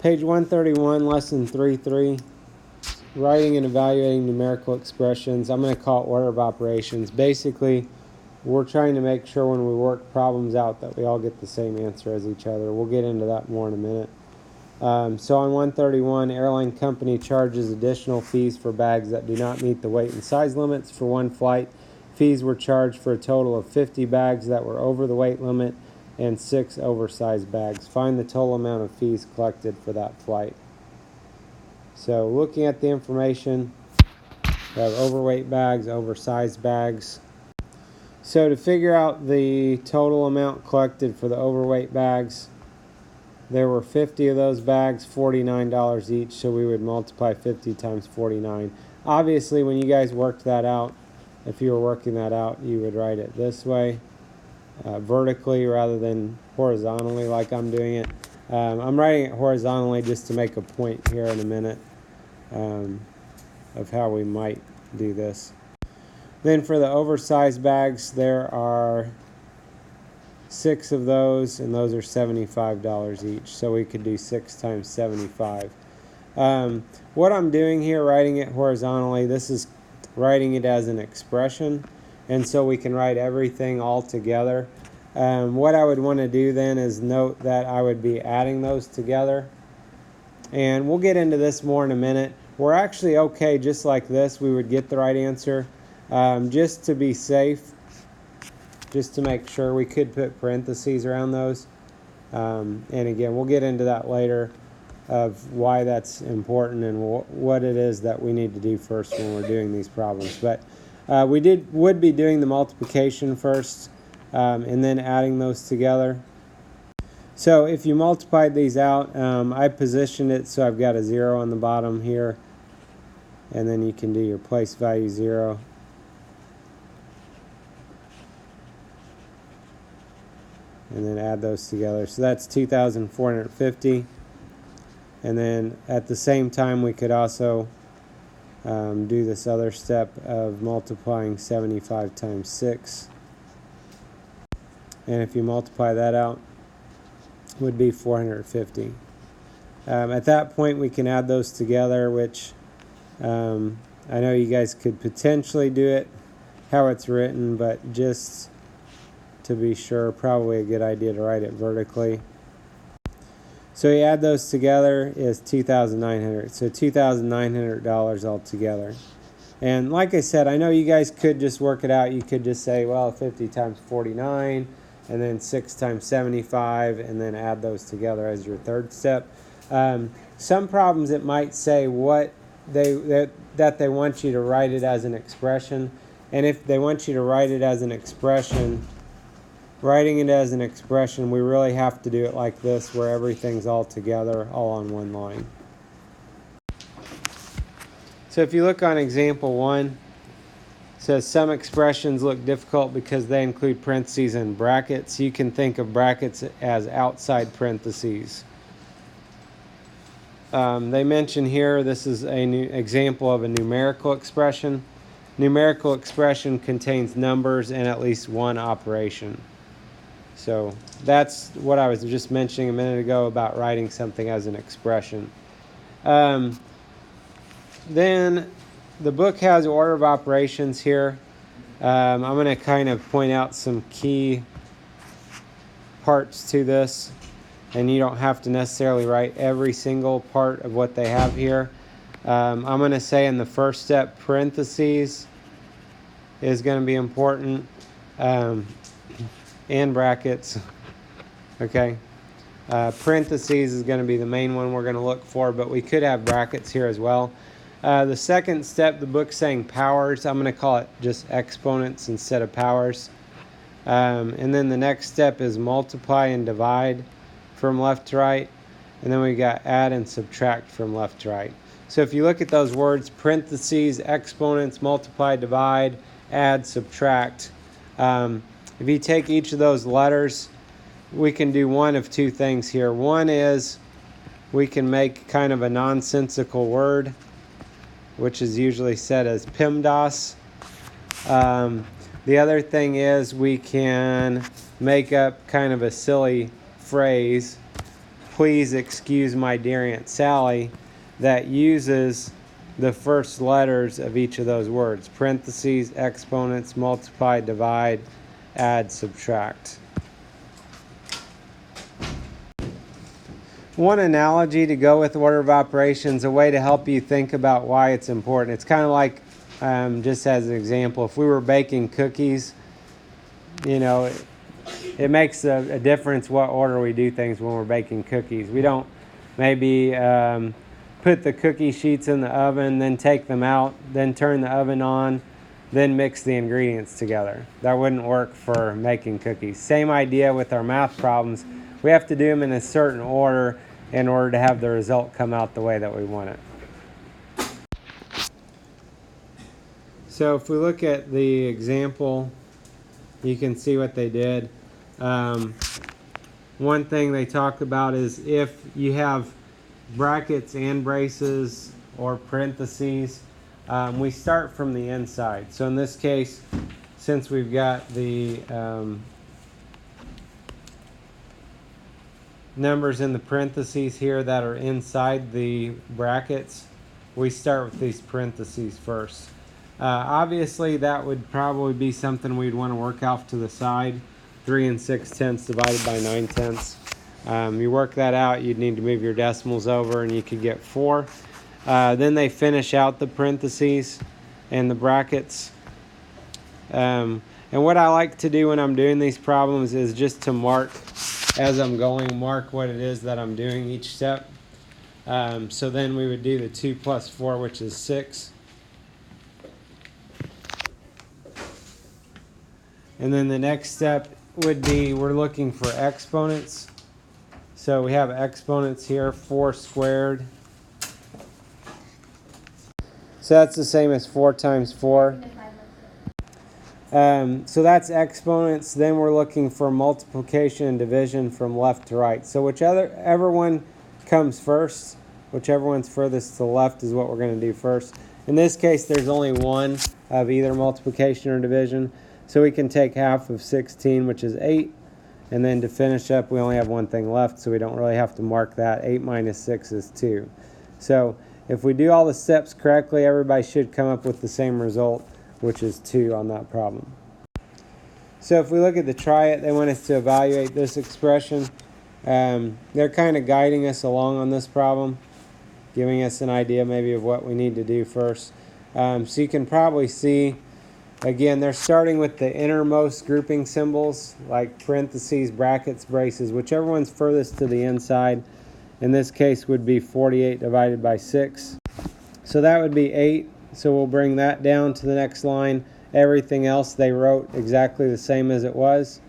Page 131, lesson 3.3, writing and evaluating numerical expressions. I'm going to call it order of operations. Basically, we're trying to make sure when we work problems out that we all get the same answer as each other. We'll get into that more in a minute. So on 131, airline company charges additional fees for bags that do not meet the weight and size limits. For one flight, fees were charged for a total of 50 bags that were over the weight limit and 6 oversized bags. Find the total amount of fees collected for that flight. So looking at the information, we have overweight bags, oversized bags. So to figure out the total amount collected for the overweight bags, there were 50 of those bags, $49 each, so we would multiply 50 times 49. Obviously, when you guys worked that out, if you were working that out, you would write it this way. Vertically rather than horizontally like I'm doing it. I'm writing it horizontally just to make a point here in a minute of how we might do this. Then for the oversized bags, there are 6 of those, and those are $75 each. So we could do 6 times 75. What I'm doing here, writing it horizontally, this is writing it as an expression. And so we can write everything all together. What I would want to do then is note that I would be adding those together. And we'll get into this more in a minute. We're actually okay just like this. We would get the right answer. Just to be safe, just to make sure, we could put parentheses around those. And again, we'll get into that later of why that's important and what it is that we need to do first when we're doing these problems. But we would be doing the multiplication first and then adding those together. So if you multiplied these out, I positioned it so I've got a 0 on the bottom here, and then you can do your place value 0. And then add those together. So that's 2,450. And then at the same time, we could also do this other step of multiplying 75 times 6. And if you multiply that out, it would be 450. At that point, we can add those together, which I know you guys could potentially do it how it's written, but just to be sure, probably a good idea to write it vertically. So you add those together is $2,900. So $2,900 altogether. And like I said, I know you guys could just work it out. You could just say, well, 50 times 49, and then 6 times 75, and then add those together as your third step. Some problems it might say what that they want you to write it as an expression. And if they want you to write it as an expression, writing it as an expression, we really have to do it like this, where everything's all together, all on one line. So if you look on example 1, it says some expressions look difficult because they include parentheses and brackets. You can think of brackets as outside parentheses. They mention here, this is an example of a numerical expression. Numerical expression contains numbers and at least one operation. So that's what I was just mentioning a minute ago about writing something as an expression. Then the book has order of operations here. I'm going to kind of point out some key parts to this, and you don't have to necessarily write every single part of what they have here. I'm going to say in the first step, parentheses is going to be important. And brackets. Okay. Parentheses is going to be the main one we're going to look for, but we could have brackets here as well. The second step, the book's saying powers. I'm going to call it just exponents instead of powers. And then the next step is multiply and divide from left to right. And then we got add and subtract from left to right. So if you look at those words, parentheses, exponents, multiply, divide, add, subtract. If you take each of those letters, we can do one of two things here. One is we can make kind of a nonsensical word, which is usually said as PEMDAS. The other thing is we can make up kind of a silly phrase please excuse my dear Aunt Sally, that uses the first letters of each of those words. Parentheses, exponents, multiply, divide, add, subtract. One analogy to go with order of operations, a way to help you think about why it's important. It's kind of like, just as an example, if we were baking cookies, you know, it makes a difference what order we do things when we're baking cookies. We don't maybe put the cookie sheets in the oven, then take them out, then turn the oven on, then mix the ingredients together. That wouldn't work for making cookies. Same idea with our math problems. We have to do them in a certain order in order to have the result come out the way that we want it. So if we look at the example, you can see what they did. One thing they talk about is if you have brackets and braces or parentheses, we start from the inside. So in this case, since we've got the numbers in the parentheses here that are inside the brackets, we start with these parentheses first. Obviously that would probably be something we'd want to work off to the side. 3 6/10 divided by 9/10. You work that out, you'd need to move your decimals over and you could get 4. Then they finish out the parentheses and the brackets. And what I like to do when I'm doing these problems is just to mark as I'm going, mark what it is that I'm doing each step. So then we would do the 2 plus 4, which is 6. And then the next step would be we're looking for exponents. So we have exponents here, 4 squared. So that's the same as 4 times 4. So that's exponents. Then we're looking for multiplication and division from left to right. So whichever one comes first, whichever one's furthest to the left is what we're going to do first. In this case, there's only one of either multiplication or division. So we can take half of 16, which is 8. And then to finish up, we only have one thing left, so we don't really have to mark that. 8 minus 6 is 2. So if we do all the steps correctly, everybody should come up with the same result, which is 2 on that problem. So if we look at the try it, they want us to evaluate this expression. They're kind of guiding us along on this problem, giving us an idea maybe of what we need to do first. So you can probably see, again, they're starting with the innermost grouping symbols, like parentheses, brackets, braces, whichever one's furthest to the inside. In this case would be 48 divided by 6. So that would be 8. So we'll bring that down to the next line. Everything else they wrote exactly the same as it was.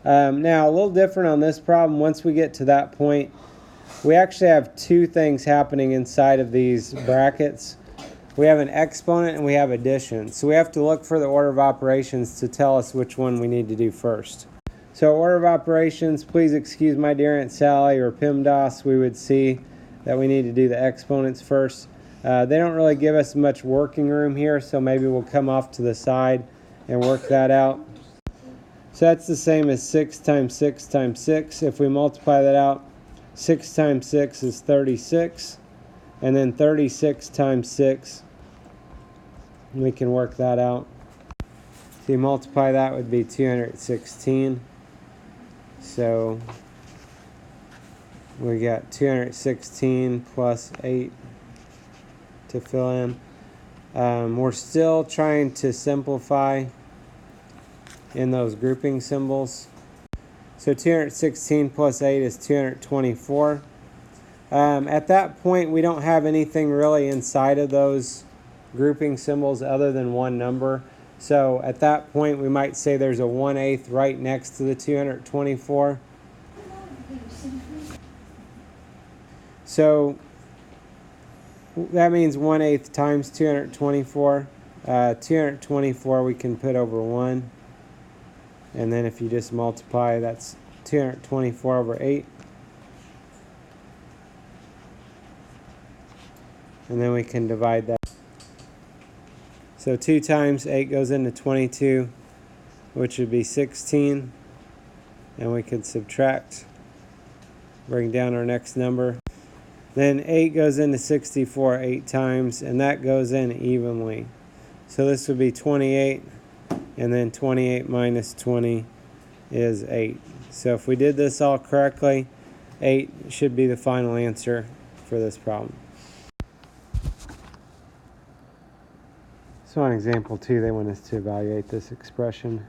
Now, a little different on this problem. Once we get to that point, we actually have 2 things happening inside of these brackets. We have an exponent and we have addition. So we have to look for the order of operations to tell us which one we need to do first. So order of operations, please excuse my dear Aunt Sally or PIMDOS, we would see that we need to do the exponents first. They don't really give us much working room here, so maybe we'll come off to the side and work that out. So that's the same as 6 times 6 times 6. If we multiply that out, 6 times 6 is 36. And then 36 times 6, we can work that out. So you multiply that would be 216. So we got 216 plus 8 to fill in. We're still trying to simplify in those grouping symbols. So 216 plus 8 is 224. At that point, we don't have anything really inside of those grouping symbols other than one number. So at that point, we might say there's a 1/8 right next to the 224. So that means 1/8 times 224. 224 we can put over 1. And then if you just multiply, that's 224 over 8. And then we can divide that. So 2 times 8 goes into 22, which would be 16. And we could subtract bring down our next number. Then 8 goes into 64 8 times, and that goes in evenly. So this would be 28, and then 28 minus 20 is 8. So if we did this all correctly, 8 should be the final answer for this problem. So on example 2, they want us to evaluate this expression.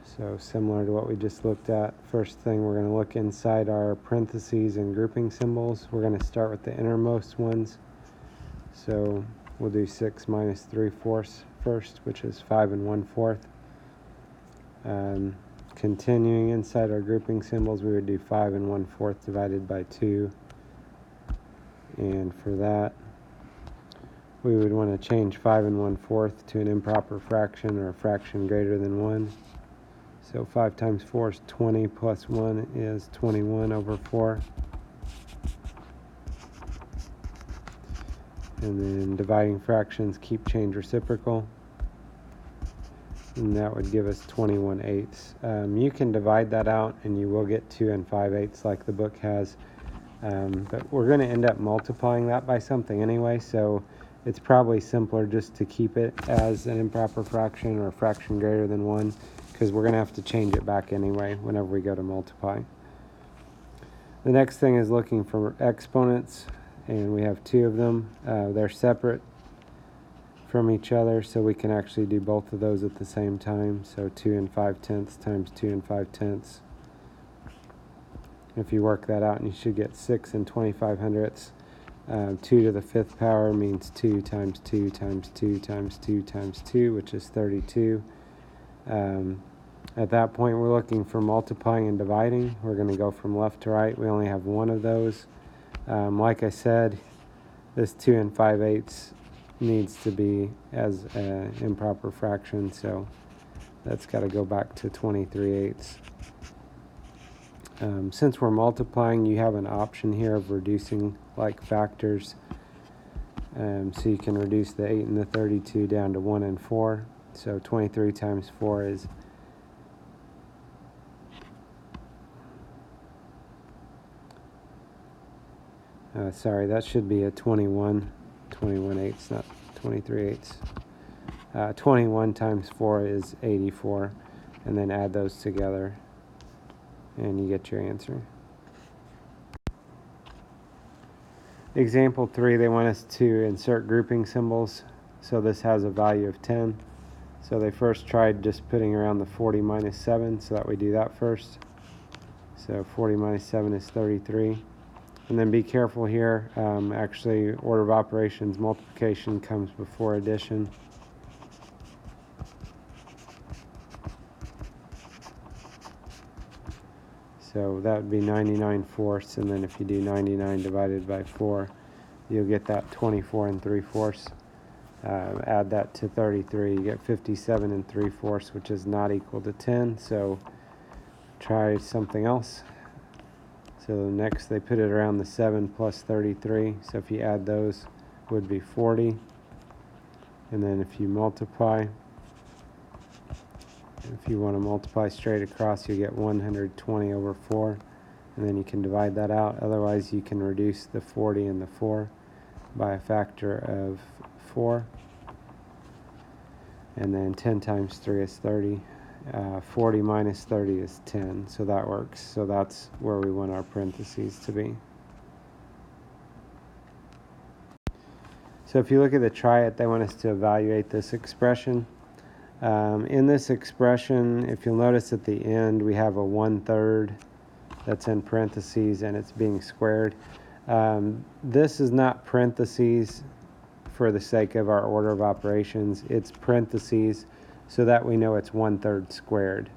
So similar to what we just looked at, first thing we're going to look inside our parentheses and grouping symbols. We're going to start with the innermost ones. So we'll do 6 minus 3/4 first, which is 5 1/4. Continuing inside our grouping symbols, we would do 5 1/4 divided by 2. And for that, we would want to change 5 1/4 to an improper fraction or a fraction greater than 1. So 5 times 4 is 20, plus 1 is 21 over 4. And then dividing fractions keep change reciprocal. And that would give us 21/8. You can divide that out and you will get 2 5/8 like the book has. But we're going to end up multiplying that by something anyway, so it's probably simpler just to keep it as an improper fraction or a fraction greater than 1, because we're going to have to change it back anyway whenever we go to multiply. The next thing is looking for exponents, and we have 2 of them. They're separate from each other, so we can actually do both of those at the same time. So 2 5/10 times 2 5/10. If you work that out, and you should get 6 25/100. 2 to the 5th power means 2 times 2 times 2 times 2 times 2, which is 32. At that point, we're looking for multiplying and dividing. We're going to go from left to right. We only have one of those. Like I said, this 2 5/8 needs to be as an improper fraction, so that's got to go back to 23/8. Since we're multiplying, you have an option here of reducing like factors. So you can reduce the 8 and the 32 down to 1 and 4. So 23 times 4 is sorry, that should be a 21/8, not 23/8. 21 times 4 is 84, and then add those together and you get your answer. Example 3, they want us to insert grouping symbols. So this has a value of 10. So they first tried just putting around the 40 minus 7, so that we do that first. So 40 minus 7 is 33. And then be careful here, actually order of operations, multiplication comes before addition. So that would be 99/4, and then if you do 99 divided by 4, you'll get that 24 3/4. Add that to 33, you get 57 3/4, which is not equal to 10, so try something else. So next they put it around the 7 plus 33, so if you add those, it would be 40. And then if you multiply, if you want to multiply straight across, you get 120 over 4, and then you can divide that out. Otherwise, you can reduce the 40 and the 4 by a factor of 4. And then 10 times 3 is 30. 40 minus 30 is 10, so that works. So that's where we want our parentheses to be. So if you look at the try it, they want us to evaluate this expression. In this expression, if you'll notice at the end, we have a 1/3 that's in parentheses and it's being squared. This is not parentheses for the sake of our order of operations. It's parentheses so that we know it's 1/3 squared.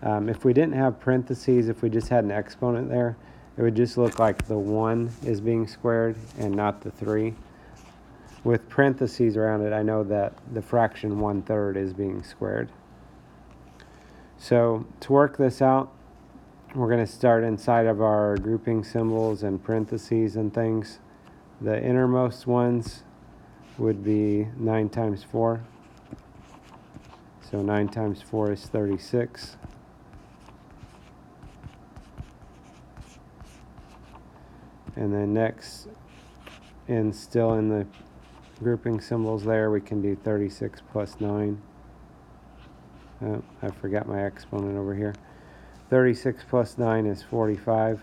If we didn't have parentheses, if we just had an exponent there, it would just look like the 1 is being squared and not the 3. With parentheses around it, I know that the fraction 1/3 is being squared. So to work this out, we're going to start inside of our grouping symbols and parentheses and things. The innermost ones would be 9 times 4. So 9 times 4 is 36. And then next, and still in the grouping symbols there, we can do 36 plus 9. Oh, I forgot my exponent over here. 36 plus 9 is 45.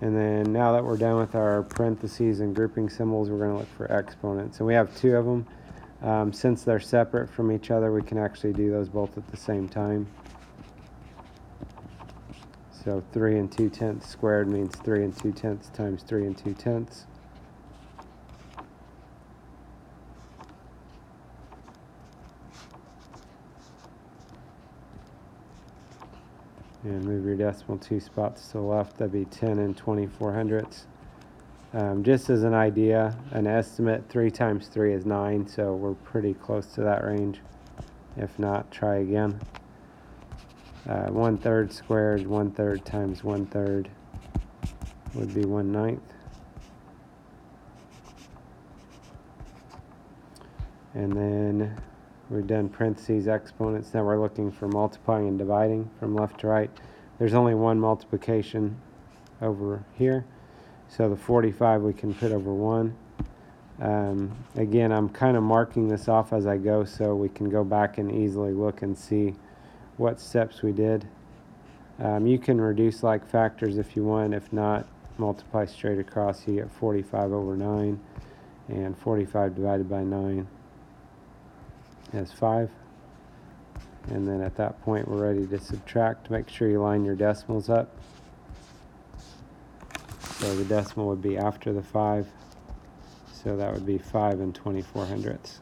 And then now that we're done with our parentheses and grouping symbols, we're going to look for exponents. And we have 2 of them. Since they're separate from each other, we can actually do those both at the same time. So 3 2/10 squared means 3 2/10 times 3 2/10. And move your decimal 2 spots to the left. That'd be 10 2400ths. Just as an idea, an estimate, 3 times 3 is 9, so we're pretty close to that range. If not, try again. 1/3 squared, 1/3 times 1/3 would be 1/9. And then we've done parentheses, exponents. Now we're looking for multiplying and dividing from left to right. There's only one multiplication over here. So the 45 we can put over 1. Again, I'm kind of marking this off as I go so we can go back and easily look and see what steps we did. You can reduce like factors if you want. If not, multiply straight across. You get 45 over 9, and 45 divided by 9 is 5. And then at that point we're ready to subtract. Make sure you line your decimals up. So the decimal would be after the 5. So that would be 5 2400ths.